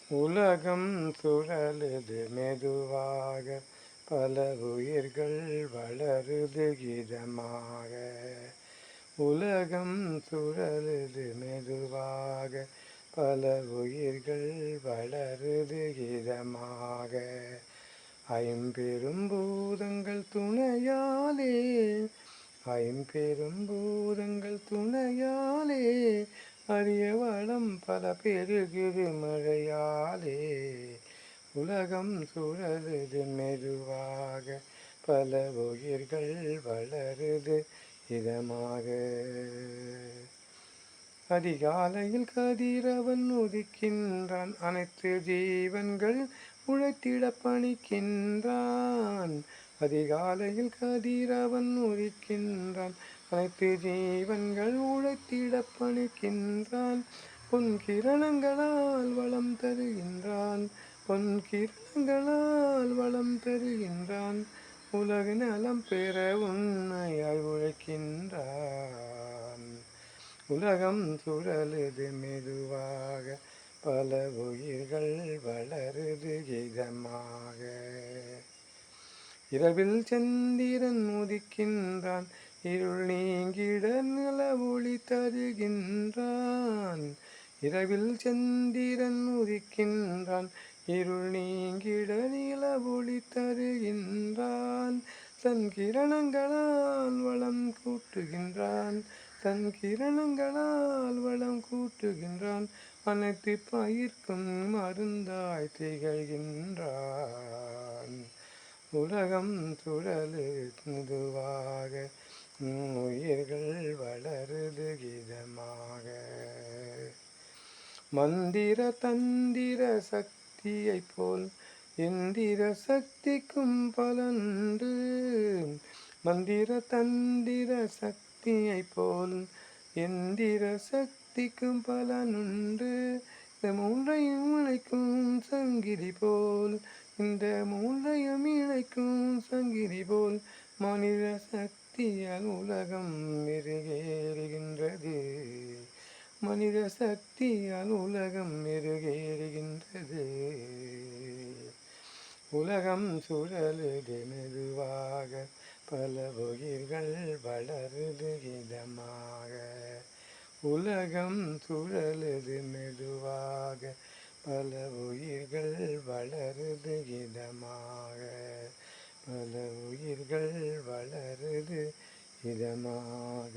உலகம் சுழலுது மெதுவாக, பல உயிர்கள் வளருது இதமாக. உலகம் சுழலுது மெதுவாக, பல உயிர்கள் வளருது இதமாக. ஐம்பெரும் பூதங்கள் துணையாலே, ஐம்பெரும் பூதங்கள் துணையாலே, அரிய வளம் பல பெருகுது மழையாலே. உலகம் சுழலுது மெதுவாக, பல உயிர்கள் வளருது இதமாக. அதிகாலையில் கதிரவன் உதிக்கின்றான், அனைத்து ஜீவன்கள் உழைத்திட பணிக்கின்றான். அதிகாலையில் கதிரவன் உதிக்கின்றான், அனைத்து ஜீவன்கள் உழைத்திட பணிக்கின்றான். பொன் கிரணங்களால் வளம் தருகின்றான், பொன் கிரணங்களால் வளம் தருகின்றான். உலக நலம் பெற உண்மையாய் உழைக்கின்றான். உலகம் சுழலுது மெதுவாக, பல உயிர்கள் வளருது இதமாக. இரவில் சந்திரன் உதிக்கின்றான், இருள் நீங்கிட நில ஒளி தருகின்றான். இரவில் சந்திரன் உதிக்கின்றான், இருள் நீங்கிட நில ஒளி தருகின்றான். தன் கிரணங்களால் வளம் கூட்டுகின்றான், தன் கிரணங்களால் வளம் கூட்டுகின்றான். அனைத்து பயிர்க்கும் மருந்தாய் திகழ்கின்றான். உலகம் சுழலு மெதுவாக, உயிர்கள் வளருது இதமாக. மந்திர தந்திர சக்தியை போல் எந்திர சக்திக்கும் பலனுண்டு. மந்திர தந்திர சக்தியை போல் எந்திர சக்திக்கும் பலனுண்டு. இந்த மூன்றையும் இணைக்கும் சங்கிலி போல், இந்த மூன்றையும் இணைக்கும் சங்கிலி போல், மனித சக்தியால் உலகம் மெருகேறுகின்றது. மனித சக்தியால் உலகம் மெருகேறுகின்றது. உலகம் சுழலுது மெதுவாக, பல உயிர்கள் வளருது இதமாக. உலகம் சுழலுது மெதுவாக, பல உயிர்கள் வளருது இதமாக. பல உயிர்கள் வளருது இதமாக.